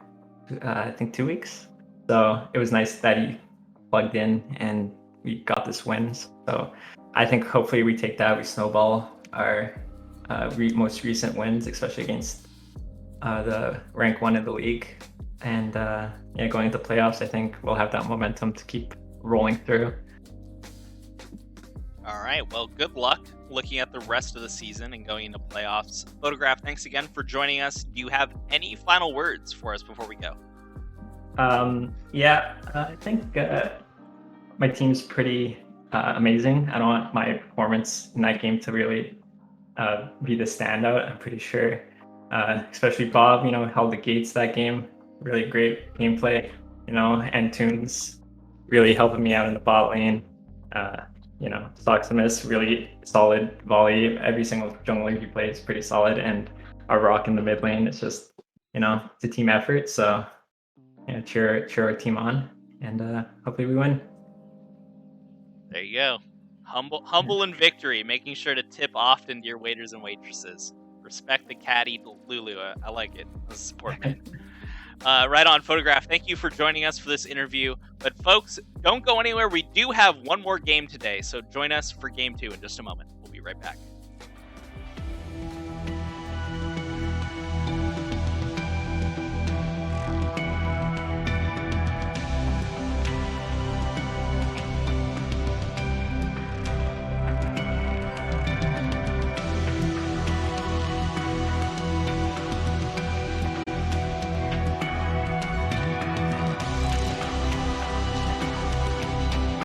I think 2 weeks. So it was nice that he plugged in and we got this win. So I think hopefully we take that, we snowball our most recent wins, especially against the rank 1 in the league. And going into playoffs, I think we'll have that momentum to keep rolling through. All right, well, good luck looking at the rest of the season and going into playoffs. Photograph, thanks again for joining us. Do you have any final words for us before we go? I think my team's pretty amazing. I don't want my performance in that game to really be the standout. I'm pretty sure, especially Bob, held the gates that game. Really great gameplay, and Toons really helping me out in the bot lane. Soximus, really solid volley. Every single jungler he plays pretty solid, and our rock in the mid lane. It's just, it's a team effort. So, cheer our team on, and hopefully we win. There you go. Humble in victory, making sure to tip often to your waiters and waitresses. Respect the caddy, Lulu. I like it. That's a support man. Right on, Photograph. Thank you for joining us for this interview. But folks, don't go anywhere. We do have one more game today, so join us for game 2 in just a moment. We'll be right back.